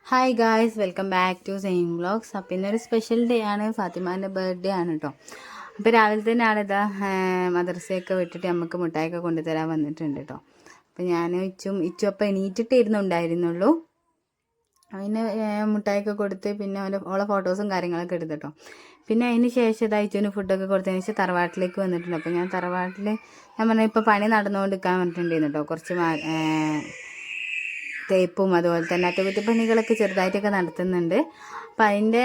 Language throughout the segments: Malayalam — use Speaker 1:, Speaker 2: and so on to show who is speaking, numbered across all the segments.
Speaker 1: Hi guys, welcome back to same vlogs. അപ്പോൾ ഇന്നൊരു സ്പെഷ്യൽ ഡേ ആണ്, ഫാത്തിമാൻ്റെ ബർത്ത്ഡേ ആണ് കേട്ടോ. അപ്പോൾ രാവിലെ തന്നെ ആളിതാ മദ്രസയൊക്കെ വിട്ടിട്ട് നമുക്ക് മിഠായിയൊക്കെ കൊണ്ടുതരാൻ വന്നിട്ടുണ്ട് കേട്ടോ. അപ്പോൾ ഞാൻ ഇച്ചു അപ്പം എണീറ്റിട്ടിരുന്നു ഉണ്ടായിരുന്നുള്ളൂ. അതിന് മിഠായിയൊക്കെ കൊടുത്ത് പിന്നെ ഓളെ ഫോട്ടോസും കാര്യങ്ങളൊക്കെ എടുത്തിട്ടോ. പിന്നെ അതിന് ശേഷം ഇതാ ഇച്ചുവിന് ഫുഡൊക്കെ കൊടുത്തതിന് ശേഷം തറവാട്ടിലേക്ക് വന്നിട്ടുണ്ട്. അപ്പോൾ ഞാൻ തറവാട്ടിൽ ഞാൻ പറഞ്ഞാൽ ഇപ്പോൾ പണി നടന്നുകൊണ്ട് നിൽക്കാൻ പറഞ്ഞിട്ടുണ്ടായിരുന്നു കേട്ടോ. കുറച്ച് തേപ്പും അതുപോലെ തന്നെ അറ്റകുറ്റപ്പണികളൊക്കെ ചെറുതായിട്ടൊക്കെ നടത്തുന്നുണ്ട്. അപ്പം അതിൻ്റെ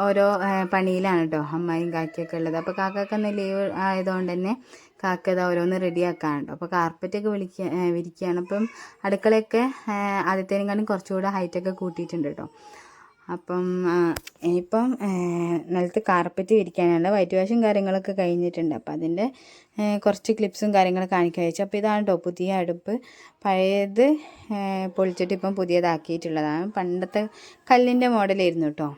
Speaker 1: ഓരോ പണിയിലാണ് കേട്ടോ അമ്മായിയും കാക്കയൊക്കെ ഉള്ളത്. അപ്പോൾ കാക്കയൊക്കെ ഒന്ന് ലീവ് ആയതുകൊണ്ട് തന്നെ കാക്ക ഇത് ഓരോന്ന് റെഡിയാക്കാൻ കേട്ടോ. അപ്പോൾ കാർപ്പറ്റൊക്കെ വിരിക്കുകയാണ്. അപ്പം അടുക്കളയൊക്കെ ആദ്യത്തേനെക്കാളും കുറച്ചുകൂടെ ഹൈറ്റൊക്കെ കൂട്ടിയിട്ടുണ്ട് കേട്ടോ. അപ്പം ഇനിയിപ്പം നിലത്ത് കാർപ്പറ്റ് വിരിക്കാനുള്ള വൈറ്റ് വാഷും കാര്യങ്ങളൊക്കെ കഴിഞ്ഞിട്ടുണ്ട്. അപ്പം അതിൻ്റെ കുറച്ച് ക്ലിപ്സും കാര്യങ്ങളൊക്കെ കാണിക്കാൻ വെച്ചു. അപ്പോൾ ഇതാണ് കേട്ടോ പുതിയ അടുപ്പ്. പഴയത് പൊളിച്ചിട്ട് ഇപ്പം പുതിയതാക്കിയിട്ടുള്ളതാണ്. പണ്ടത്തെ കല്ലിൻ്റെ മോഡലായിരുന്നു കേട്ടോ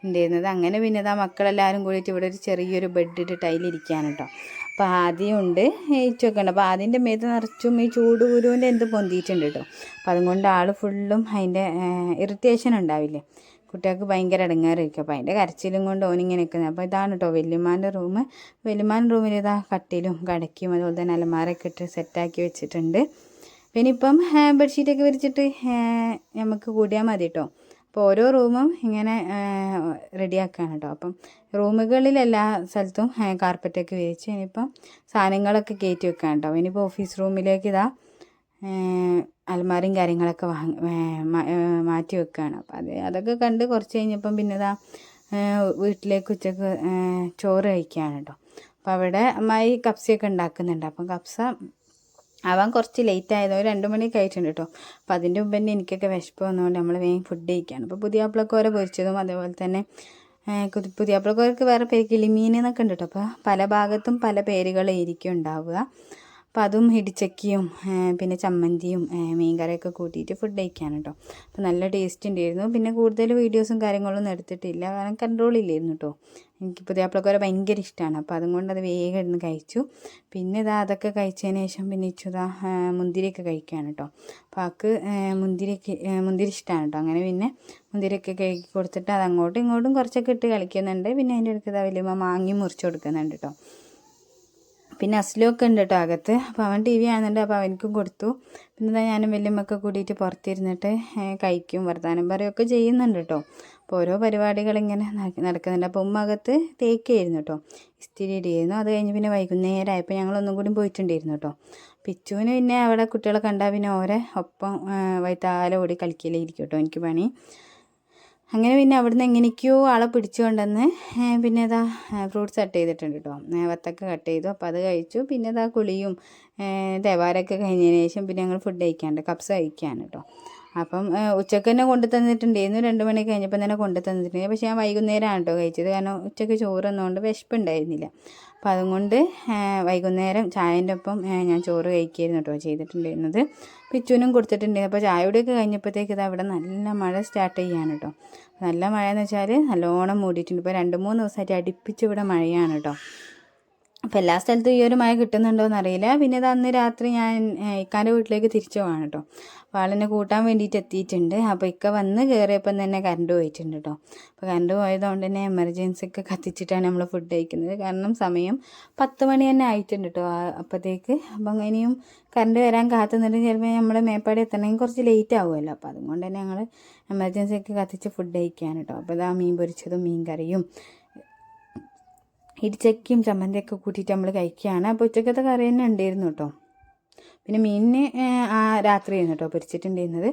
Speaker 1: ഉണ്ടായിരുന്നത്. അങ്ങനെ പിന്നെ ഇതാ മക്കളെല്ലാവരും കൂടിയിട്ട് ഇവിടെ ഒരു ചെറിയൊരു ബെഡ് ഇട്ടിട്ട് അതിലിരിക്കുകയാണ് കേട്ടോ. അപ്പോൾ ആദ്യം ഉണ്ട് ഇച്ചൊക്കെ ഉണ്ട്. അപ്പോൾ അതിൻ്റെ മേത്ത് നിറച്ചും ഈ ചൂട് കുരുവിൻ്റെ എന്ത് പൊന്തിയിട്ടുണ്ട് കേട്ടോ. അപ്പോൾ അതുകൊണ്ട് ആൾ ഫുള്ളും അതിൻ്റെ ഇറിറ്റേഷൻ ഉണ്ടാവില്ലേ, കുട്ടികൾക്ക് ഭയങ്കര ഇടങ്ങാറിരിക്കും. അപ്പോൾ അതിൻ്റെ കരച്ചിലും കൊണ്ട് ഓനിങ്ങനെ നിൽക്കുന്നത്. അപ്പോൾ ഇതാണ് കേട്ടോ വല്യമ്മാൻ്റെ റൂം. വല്യമ്മാൻ്റെ റൂമിൽ ഇതാ കട്ടിലും കടക്കും അതുപോലെ തന്നെ അലമാരയൊക്കെ ഇട്ട് സെറ്റാക്കി വെച്ചിട്ടുണ്ട്. പിന്നെ ഇപ്പം ബെഡ്ഷീറ്റൊക്കെ വിരിച്ചിട്ട് നമുക്ക് കൂടിയാൽ മതി കേട്ടോ. അപ്പോൾ ഓരോ റൂമും ഇങ്ങനെ റെഡിയാക്കുകയാണ് കേട്ടോ. അപ്പം റൂമുകളിൽ എല്ലാ സ്ഥലത്തും കാർപ്പറ്റൊക്കെ വിരിച്ച് ഇനിയിപ്പം സാധനങ്ങളൊക്കെ കയറ്റി വെക്കുകയാണ് കേട്ടോ. ഇനിയിപ്പോൾ ഓഫീസ് റൂമിലേക്ക് ഇതാ അലമാരയും കാര്യങ്ങളൊക്കെ മാറ്റി വെക്കുകയാണ്. അപ്പം അതൊക്കെ കണ്ട് കുറച്ച് കഴിഞ്ഞപ്പം പിന്നെ ഇതാ വീട്ടിലേക്ക് ഉച്ചക്ക് ചോറ് കഴിക്കുകയാണ് കേട്ടോ. അപ്പോൾ അവിടെ അമ്മായി കപ്സയൊക്കെ ഉണ്ടാക്കുന്നുണ്ട്. അപ്പം കപ്സ ആവാൻ കുറച്ച് ലേറ്റ് ആയത്, ഒരു 2 മണി കഴിച്ചിട്ടുണ്ട് കേട്ടോ. അപ്പോൾ അതിൻ്റെ മുമ്പ് തന്നെ എനിക്കൊക്കെ വിശപ്പ് വന്നതുകൊണ്ട് നമ്മൾ വേഗം ഫുഡ് കഴിക്കുകയാണ്. അപ്പോൾ പുതിയാപ്പിളക്കോര പൊരിച്ചതും അതേപോലെ തന്നെ പുതിയാപ്പിളക്കോരക്ക് വേറെ പേര് കിളിമീൻ എന്നൊക്കെ ഉണ്ട് കേട്ടോ. അപ്പോൾ പല ഭാഗത്തും പല പേരുകളായിരിക്കും ഉണ്ടാവുക. അപ്പോൾ അതും ഇടിച്ചക്കയും പിന്നെ ചമ്മന്തിയും മീൻകറിയൊക്കെ കൂട്ടിയിട്ട് ഫുഡ് കഴിക്കാൻ കേട്ടോ. അപ്പോൾ നല്ല ടേസ്റ്റ് ഉണ്ടായിരുന്നു. പിന്നെ കൂടുതൽ വീഡിയോസും കാര്യങ്ങളൊന്നും എടുത്തിട്ടില്ല, കാരണം കൺട്രോൾ ഇല്ലായിരുന്നു കേട്ടോ. എനിക്ക് പുതിയാപ്പിളക്കോര ഭയങ്കര ഇഷ്ടമാണ്. അപ്പോൾ അതുകൊണ്ട് അത് വേഗം ഇരുന്ന് കഴിച്ചു. പിന്നെ അതൊക്കെ കഴിച്ചതിന് ശേഷം പിന്നെ ഇച്ചുതാ മുന്തിരിയൊക്കെ കഴിക്കുകയാണ് കേട്ടോ. അപ്പോൾ ആൾക്ക് മുന്തിരി ഇഷ്ടമാണ് കേട്ടോ. അങ്ങനെ പിന്നെ മുന്തിരിയൊക്കെ കഴുകി കൊടുത്തിട്ട് അത് അങ്ങോട്ടും ഇങ്ങോട്ടും കുറച്ചൊക്കെ ഇട്ട് കളിക്കുന്നുണ്ട്. പിന്നെ അതിൻ്റെ അടുത്ത് വലിയമ്മ മാങ്ങി മുറിച്ച് കൊടുക്കുന്നുണ്ട് കേട്ടോ. പിന്നെ അസ്ലുമൊക്കെ ഉണ്ട് കേട്ടോ അകത്ത്. അപ്പോൾ അവൻ TV കാണുന്നുണ്ട്. അപ്പോൾ അവനക്കും കൊടുത്തു. പിന്നെ ഞാനും വലിയമ്മയൊക്കെ കൂടിയിട്ട് പുറത്തിരുന്നിട്ട് കഴിക്കും വർത്താനം പറയുകയൊക്കെ ചെയ്യുന്നുണ്ട് കേട്ടോ. അപ്പോൾ ഓരോ പരിപാടികളിങ്ങനെ നടക്കുന്നുണ്ട്. അപ്പോൾ ഉമ്മ അകത്ത് തേക്കായിരുന്നു കേട്ടോ, ഇസ്തിരി ഇടിയായിരുന്നു. അത് കഴിഞ്ഞ് പിന്നെ വൈകുന്നേരം ആയപ്പോൾ ഞങ്ങളൊന്നും കൂടി പോയിട്ടുണ്ടായിരുന്നു കേട്ടോ. പിച്ചുവിന് പിന്നെ അവിടെ കുട്ടികളെ കണ്ടാൽ പിന്നെ ഓരെ ഒപ്പം വൈത്താല ഓടി കളിക്കലായിരിക്കും കേട്ടോ എനിക്ക് പണി. അങ്ങനെ പിന്നെ അവിടുന്ന് എങ്ങനെയൊക്കെയോ ആളെ പിടിച്ചുകൊണ്ടെന്ന് പിന്നെ ഇതാ ഫ്രൂട്ട്സ് കട്ട് ചെയ്തിട്ടുണ്ട് കേട്ടോ. വത്തക്ക കട്ട് ചെയ്തു. അപ്പോൾ അത് കഴിച്ചു. പിന്നെ ഇതാ കുളിയും തേവാരൊക്കെ കഴിഞ്ഞതിന് ശേഷം പിന്നെ ഞങ്ങൾ ഫുഡ് കഴിക്കാണ്ട് കപ്സ കഴിക്കുകയാണ് കേട്ടോ. അപ്പം ഉച്ചക്ക് തന്നെ കൊണ്ടു തന്നിട്ടുണ്ടായിരുന്നു. 2 മണി കഴിഞ്ഞപ്പോൾ തന്നെ കൊണ്ടു തന്നിട്ടുണ്ട്. പക്ഷേ ഞാൻ വൈകുന്നേരമാണ് കേട്ടോ കഴിച്ചത്, കാരണം ഉച്ചയ്ക്ക് ചോറ് തന്നുകൊണ്ട് വിശപ്പുണ്ടായിരുന്നില്ല. അപ്പോൾ അതുകൊണ്ട് വൈകുന്നേരം ചായൻ്റെ ഒപ്പം ഞാൻ ചോറ് കഴിക്കുകയായിരുന്നു കേട്ടോ ചെയ്തിട്ടുണ്ടായിരുന്നത്. പിച്ചുവിനും കൊടുത്തിട്ടുണ്ടായിരുന്നു. അപ്പോൾ ചായയുടെയൊക്കെ കഴിഞ്ഞപ്പോഴത്തേക്ക് ഇത് അവിടെ നല്ല മഴ സ്റ്റാർട്ട് ചെയ്യാണ് കേട്ടോ. നല്ല മഴ എന്ന് വെച്ചാൽ നല്ലോണം മൂടിയിട്ടുണ്ട്. ഇപ്പോൾ 2-3 ദിവസമായിട്ട് അടുപ്പിച്ച് ഇവിടെ മഴയാണ് കേട്ടോ. അപ്പോൾ എല്ലാ സ്ഥലത്തും ഈ ഒരു മഴ കിട്ടുന്നുണ്ടോ എന്നറിയില്ല. പിന്നെ ഇത് അന്ന് രാത്രി ഞാൻ ഇക്കാൻ്റെ വീട്ടിലേക്ക് തിരിച്ചു പോവാണ് കേട്ടോ. അപ്പോൾ ആളിനെ കൂട്ടാൻ വേണ്ടിയിട്ട് എത്തിയിട്ടുണ്ട്. അപ്പോൾ ഇക്ക വന്ന് കയറിയപ്പം തന്നെ കറണ്ട് പോയിട്ടുണ്ട് കേട്ടോ. അപ്പോൾ കറണ്ട് പോയതുകൊണ്ട് തന്നെ എമർജൻസി ഒക്കെ കത്തിച്ചിട്ടാണ് നമ്മൾ ഫുഡ് കഴിക്കുന്നത്. കാരണം സമയം 10 മണി തന്നെ ആയിട്ടുണ്ട് കേട്ടോ അപ്പോഴത്തേക്ക്. അപ്പം ഇനിയും കറണ്ട് വരാൻ കാത്തുനിന്നിട്ട് ചിലപ്പോൾ നമ്മൾ മേപ്പാടി എത്തണമെങ്കിൽ കുറച്ച് ലേറ്റ് ആവുമല്ലോ. അപ്പോൾ അതുകൊണ്ട് തന്നെ ഞങ്ങൾ എമർജൻസി ഒക്കെ കത്തിച്ച് ഫുഡ് കഴിക്കുകയാണ് കേട്ടോ. അപ്പോൾ ഇതാ മീൻ പൊരിച്ചതും മീൻ കറിയും ഇടിച്ചക്കയും ചമ്മന്തിയൊക്കെ കൂട്ടിയിട്ട് നമ്മൾ കഴിക്കുകയാണ്. അപ്പോൾ ഉച്ചക്കത്തെ കറി തന്നെ ഉണ്ടായിരുന്നു കേട്ടോ. പിന്നെ മീനിന് രാത്രിയായിരുന്നു കേട്ടോ പൊരിച്ചിട്ടുണ്ടായിരുന്നത്.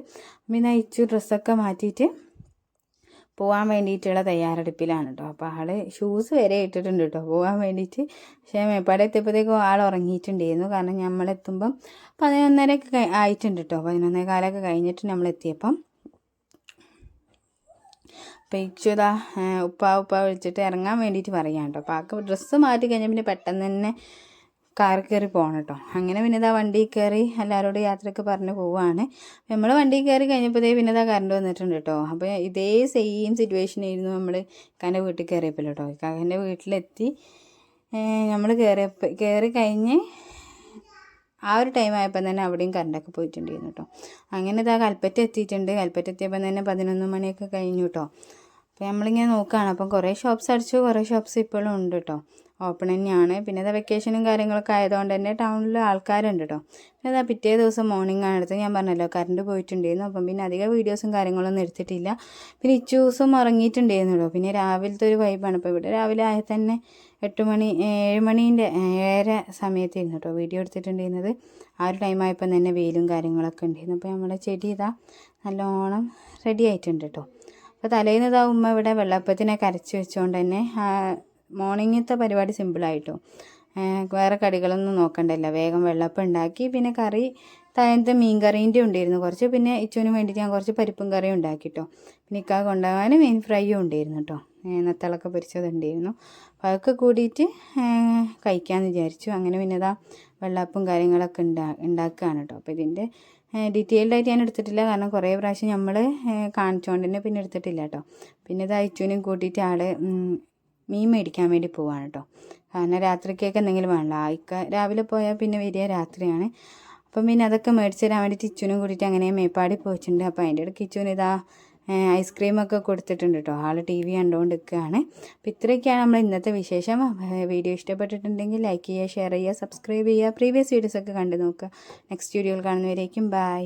Speaker 1: പിന്നെ അയച്ചു ഡ്രസ്സൊക്കെ മാറ്റിയിട്ട് പോകാൻ വേണ്ടിയിട്ടുള്ള തയ്യാറെടുപ്പിലാണ് കേട്ടോ. അപ്പോൾ ആൾ ഷൂസ് വരെ ഇട്ടിട്ടുണ്ട് കേട്ടോ പോകാൻ വേണ്ടിയിട്ട്. പക്ഷേ മേപ്പാടെ എത്തിയപ്പോഴത്തേക്കും ആൾ ഉറങ്ങിയിട്ടുണ്ടായിരുന്നു, കാരണം നമ്മളെത്തുമ്പം 11:30 ആയിട്ടുണ്ട് കേട്ടോ. 11:15 കഴിഞ്ഞിട്ട് നമ്മളെത്തിയപ്പം. അപ്പോൾ ഇച്ചുതാ ഉപ്പ വിളിച്ചിട്ട് ഇറങ്ങാൻ വേണ്ടിയിട്ട് പറയാം കേട്ടോ. അപ്പോൾ ആൾക്ക് ഡ്രസ്സ് മാറ്റി കഴിഞ്ഞാൽ പിന്നെ പെട്ടെന്ന് തന്നെ കാർ കയറി പോകണം കേട്ടോ. അങ്ങനെ പിന്നെ ഇതാ വണ്ടി കയറി എല്ലാവരോടും യാത്രയൊക്കെ പറഞ്ഞ് പോവുകയാണ്. നമ്മൾ വണ്ടി കയറി കഴിഞ്ഞപ്പോഴത്തേ പിന്നെ ഇതാ കറണ്ട് വന്നിട്ടുണ്ട് കേട്ടോ. അപ്പോൾ ഇതേ സെയിം സിറ്റുവേഷൻ ആയിരുന്നു നമ്മൾ ഇക്കാൻ്റെ വീട്ടിൽ കയറിയപ്പോൾ കേട്ടോ. ഇക്കാൻ്റെ വീട്ടിലെത്തി നമ്മൾ കയറി കഴിഞ്ഞ് ആ ഒരു ടൈം ആയപ്പോൾ തന്നെ അവിടെയും കറണ്ടൊക്കെ പോയിട്ടുണ്ടായിരുന്നു കേട്ടോ. അങ്ങനെ ഇതാ കൽപ്പറ്റ എത്തിയിട്ടുണ്ട്. കൽപ്പറ്റ എത്തിയപ്പോൾ തന്നെ 11 മണിയൊക്കെ കഴിഞ്ഞു കേട്ടോ. അപ്പോൾ നമ്മളിങ്ങനെ നോക്കുകയാണ്. അപ്പം കുറേ ഷോപ്സ് അടിച്ചു, കുറേ ഷോപ്സ് ഇപ്പോഴും ഉണ്ട് കേട്ടോ, ഓപ്പൺ തന്നെയാണ്. പിന്നെ അത് വെക്കേഷനും കാര്യങ്ങളൊക്കെ ആയതുകൊണ്ട് തന്നെ ടൗണിൽ ആൾക്കാരുണ്ട് കേട്ടോ. പിന്നെ അതാ പിറ്റേ ദിവസം മോർണിംഗ് ആണ് എടുത്തത്. ഞാൻ പറഞ്ഞല്ലോ കറണ്ട് പോയിട്ടുണ്ടായിരുന്നു. അപ്പം പിന്നെ അധികം വീഡിയോസും കാര്യങ്ങളൊന്നും എടുത്തിട്ടില്ല. പിന്നെ ഇച്ചൂസും ഉറങ്ങിയിട്ടുണ്ടായിരുന്നു കേട്ടോ. പിന്നെ രാവിലത്തെ ഒരു വൈബാണ്. ഇപ്പോൾ ഇവിടെ രാവിലെ ആയ തന്നെ 8 മണി 7 മണീൻ്റെ 7:30 സമയത്തായിരുന്നു കേട്ടോ വീഡിയോ എടുത്തിട്ടുണ്ടായിരുന്നത്. ആ ഒരു ടൈം ആയപ്പോൾ തന്നെ വെയിലും കാര്യങ്ങളൊക്കെ ഉണ്ടായിരുന്നു. അപ്പോൾ നമ്മുടെ ചെടി ഇതാ നല്ലോണം റെഡി ആയിട്ടുണ്ട് കേട്ടോ. അപ്പോൾ തലേന്ന് ഇതാ ഉമ്മ ഇവിടെ വെള്ളപ്പത്തിനൊക്കെ അരച്ച് വെച്ചുകൊണ്ട് തന്നെ മോർണിംഗത്തെ പരിപാടി സിമ്പിളായിട്ടോ. വേറെ കടികളൊന്നും നോക്കണ്ടല്ലോ, വേഗം വെള്ളപ്പം ഉണ്ടാക്കി. പിന്നെ കറി തലേന്നത്തെ മീൻ കറീൻ്റെ ഉണ്ടായിരുന്നു കുറച്ച്. പിന്നെ ഇച്ചുവിന് വേണ്ടിയിട്ട് ഞാൻ കുറച്ച് പരിപ്പും കറിയും ഉണ്ടാക്കിട്ടോ. പിന്നെ ഇക്കാ കൊണ്ടുപോകാൻ മീൻ ഫ്രൈയും ഉണ്ടായിരുന്നു കേട്ടോ, നത്തളൊക്കെ പൊരിച്ചതുണ്ടായിരുന്നു. അപ്പോൾ അതൊക്കെ കൂടിയിട്ട് കഴിക്കാമെന്ന് വിചാരിച്ചു. അങ്ങനെ പിന്നെ ഇതാ വെള്ളപ്പവും കാര്യങ്ങളൊക്കെ ഉണ്ടാക്കുകയാണ് കേട്ടോ. അപ്പോൾ ഇതിൻ്റെ ഡീറ്റെയിൽഡായിട്ട് ഞാൻ എടുത്തിട്ടില്ല, കാരണം കുറേ പ്രാവശ്യം നമ്മൾ കാണിച്ചുകൊണ്ട് തന്നെ പിന്നെ എടുത്തിട്ടില്ല കേട്ടോ. പിന്നെ ഇത് ഇച്ചുവിനെയും കൂട്ടിയിട്ട് മീൻ മേടിക്കാൻ വേണ്ടി പോവാണ് കേട്ടോ. കാരണം രാത്രിക്കൊക്കെ എന്തെങ്കിലും വേണമല്ലോ. രാവിലെ പോയാൽ പിന്നെ വരിക രാത്രിയാണ്. അപ്പം പിന്നെ അതൊക്കെ മേടിച്ച് തരാൻ വേണ്ടിയിട്ട് ഇച്ചുവിനും കൂടിയിട്ട് അങ്ങനെ മേപ്പാടി പോയിട്ടുണ്ട്. അപ്പോൾ അതിൻ്റെ ഇടയ്ക്ക് ഇച്ചുവിന് ഇതാ ഐസ്ക്രീമൊക്കെ കൊടുത്തിട്ടുണ്ട് കേട്ടോ. ആൾ TV കണ്ടുകൊണ്ട് നിൽക്കുകയാണ്. അപ്പോൾ ഇത്രയൊക്കെയാണ് നമ്മൾ ഇന്നത്തെ വിശേഷം. വീഡിയോ ഇഷ്ടപ്പെട്ടിട്ടുണ്ടെങ്കിൽ ലൈക്ക് ചെയ്യുക, ഷെയർ ചെയ്യുക, സബ്സ്ക്രൈബ് ചെയ്യുക. പ്രീവിയസ് വീഡിയോസൊക്കെ കണ്ടു നോക്കുക. നെക്സ്റ്റ് വീഡിയോയിൽ കാണുന്നവരേക്കും ബൈ.